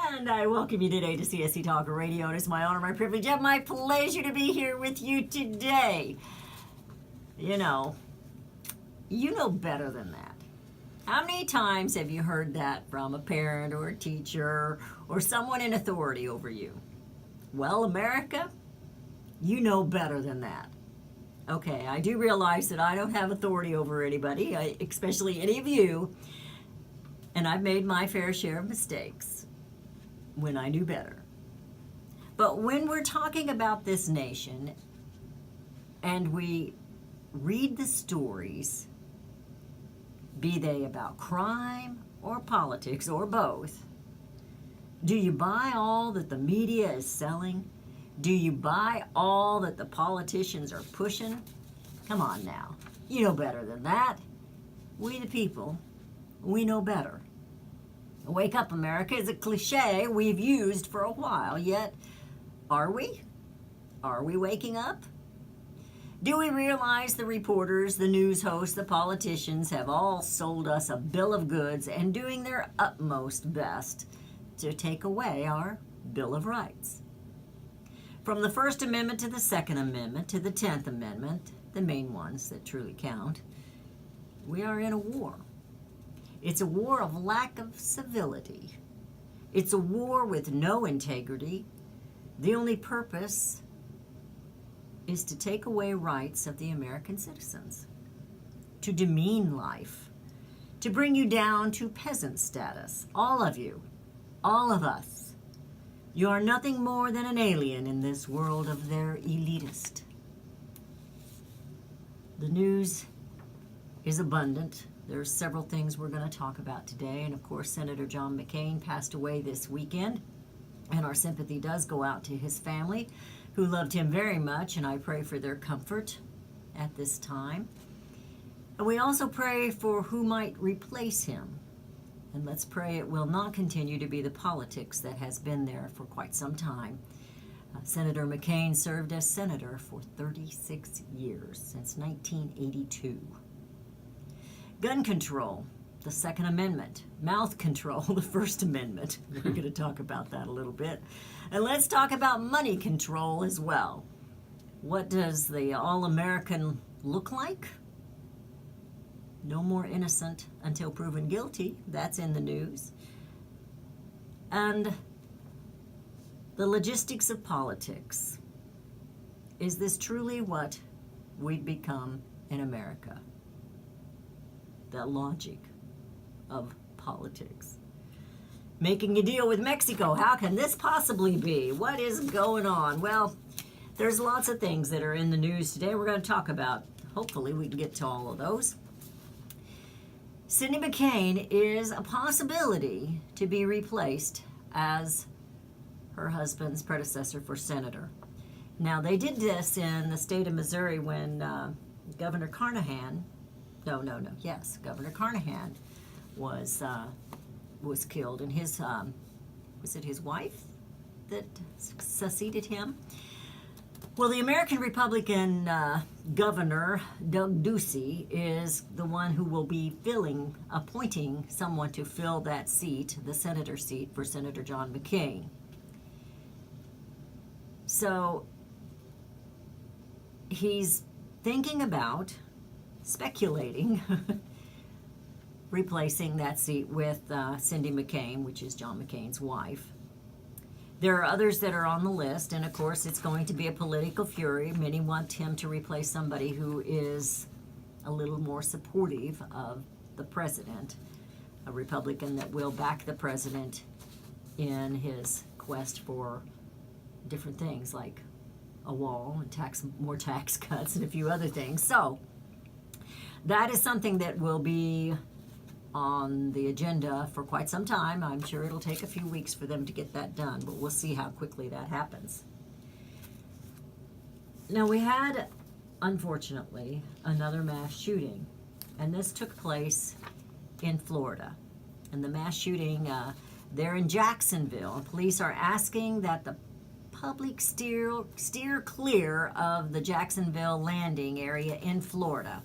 And I welcome you today to CSC Talk Radio. It is my honor, my privilege, and my pleasure to be here with you today. You know better than that. How many times have you heard that from a parent or a teacher or someone in authority over you? Well, America, you know better than that. Okay, I do realize that I don't have authority over anybody, especially any of you, and I've made my fair share of mistakes when I knew better. But when we're talking about this nation and we read the stories, be they about crime or politics or both, do you buy all that the media is selling? Do you buy all that the politicians are pushing? Come on now. You know better than that. We the people, we know better. Wake up, America is a cliche we've used for a while, yet are we? Are we waking up? Do we realize the reporters, the news hosts, the politicians have all sold us a bill of goods and doing their utmost best to take away our Bill of Rights? From the First Amendment to the Second Amendment to the 10th Amendment, the main ones that truly count, we are in a war. It's a war of lack of civility. It's a war with no integrity. The only purpose is to take away rights of the American citizens, to demean life, to bring you down to peasant status. All of you, all of us. You are nothing more than an alien in this world of their elitist. The news is abundant. There are several things we're going to talk about today. And of course, Senator John McCain passed away this weekend. And our sympathy does go out to his family, who loved him very much. And I pray for their comfort at this time. And we also pray for who might replace him. And let's pray it will not continue to be the politics that has been there for quite some time. Senator McCain served as senator for 36 years, since 1982. Gun control, the Second Amendment. Mouth control, the First Amendment. We're going to talk about that a little bit. And let's talk about money control as well. What does the all-American look like? No more innocent until proven guilty. That's in the news. And the logistics of politics. Is this truly what we've become in America? The logic of politics. Making a deal with Mexico. How can this possibly be? What is going on? Well, there's lots of things that are in the news today we're going to talk about. Hopefully we can get to all of those. Cindy McCain is a possibility to be replaced as her husband's predecessor for senator. Now, they did this in the state of Missouri when Governor Carnahan was killed, and his was it his wife that succeeded him? Well, the American Republican governor, Doug Ducey, is the one who will be appointing someone to fill that seat, the senator seat for Senator John McCain. So he's thinking about, speculating, replacing that seat with Cindy McCain, which is John McCain's wife. There are others that are on the list, and of course it's going to be a political fury. Many want him to replace somebody who is a little more supportive of the president, a Republican that will back the president in his quest for different things like a wall and more tax cuts and a few other things. So that is something that will be on the agenda for quite some time. I'm sure it'll take a few weeks for them to get that done, but we'll see how quickly that happens. Now, we had, unfortunately, another mass shooting, and this took place in Florida. And the mass shooting there in Jacksonville, police are asking that the public steer clear of the Jacksonville landing area in Florida.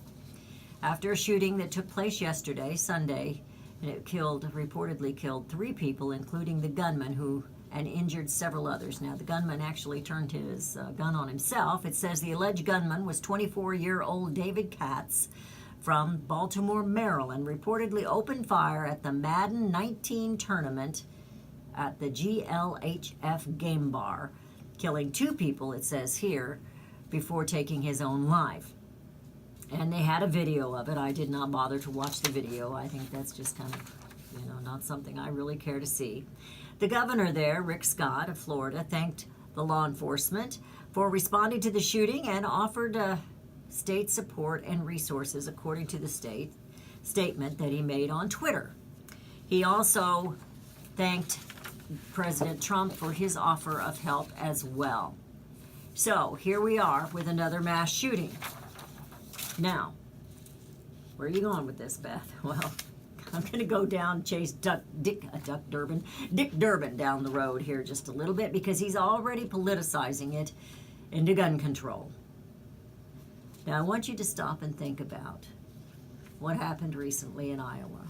After a shooting that took place yesterday, Sunday, And it reportedly killed 3 people, including the gunman, and injured several others. Now, the gunman actually turned his gun on himself. It says the alleged gunman was 24-year-old David Katz from Baltimore, Maryland, reportedly opened fire at the Madden 19 tournament at the GLHF game bar, killing 2 people, it says here, before taking his own life. And they had a video of it. I did not bother to watch the video. I think that's just kind of, not something I really care to see. The governor there, Rick Scott of Florida, thanked the law enforcement for responding to the shooting and offered state support and resources, according to the statement that he made on Twitter. He also thanked President Trump for his offer of help as well. So here we are with another mass shooting. Now, where are you going with this, Beth? Well, I'm going to go down chase Dick Durbin down the road here just a little bit, because he's already politicizing it into gun control. Now, I want you to stop and think about what happened recently in Iowa.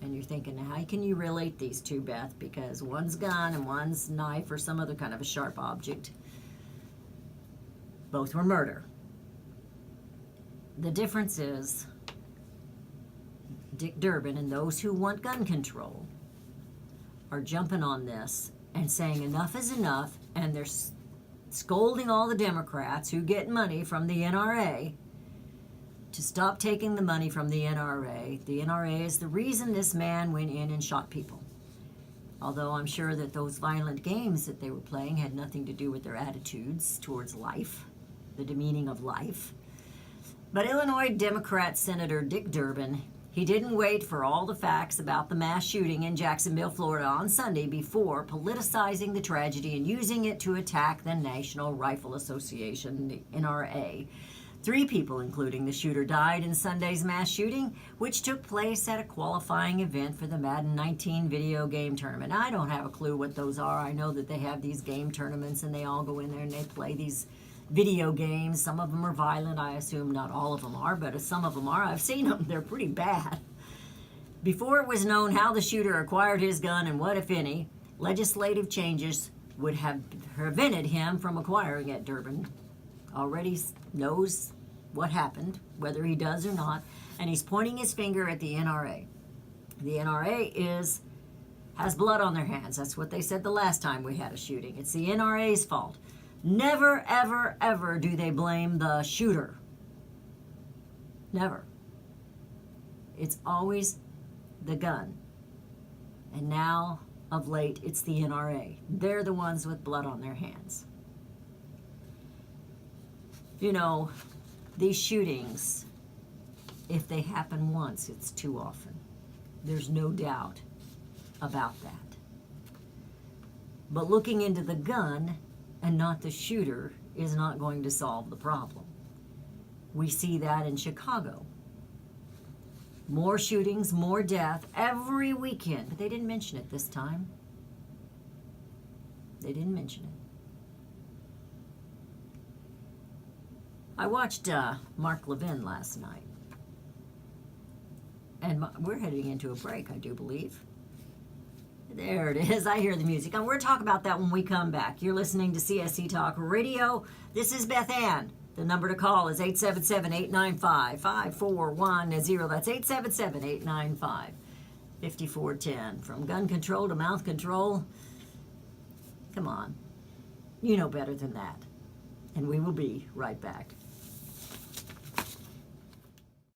And you're thinking, how can you relate these two, Beth? Because one's gun and one's knife or some other kind of a sharp object. Both were murder. The difference is Dick Durbin and those who want gun control are jumping on this and saying enough is enough, and they're scolding all the Democrats who get money from the NRA to stop taking the money from the NRA. The NRA is the reason this man went in and shot people. Although I'm sure that those violent games that they were playing had nothing to do with their attitudes towards life, the demeaning of life. But Illinois Democrat Senator Dick Durbin, he didn't wait for all the facts about the mass shooting in Jacksonville, Florida on Sunday before politicizing the tragedy and using it to attack the National Rifle Association, the NRA. 3 people, including the shooter, died in Sunday's mass shooting, which took place at a qualifying event for the Madden 19 video game tournament. I don't have a clue what those are. I know that they have these game tournaments and they all go in there and they play these video games. Some of them are violent. I assume not all of them are, but some of them are. I've seen them. They're pretty bad. Before it was known how the shooter acquired his gun and what, if any, legislative changes would have prevented him from acquiring it. Durbin already knows what happened, whether he does or not, and he's pointing his finger at the NRA. The NRA has blood on their hands. That's what they said the last time we had a shooting. It's the NRA's fault. Never, ever, ever do they blame the shooter. Never. It's always the gun. And now, of late, it's the NRA. They're the ones with blood on their hands. These shootings, if they happen once, it's too often. There's no doubt about that. But looking into the gun and not the shooter is not going to solve the problem. We see that in Chicago. More shootings, more death every weekend. But they didn't mention it this time. They didn't mention it. I watched Mark Levin last night. And we're heading into a break, I do believe. There it is. I hear the music. And we'll talk about that when we come back. You're listening to CSC Talk Radio. This is Beth Ann. The number to call is 877-895-5410. That's 877-895-5410. From gun control to mouth control. Come on. You know better than that. And we will be right back.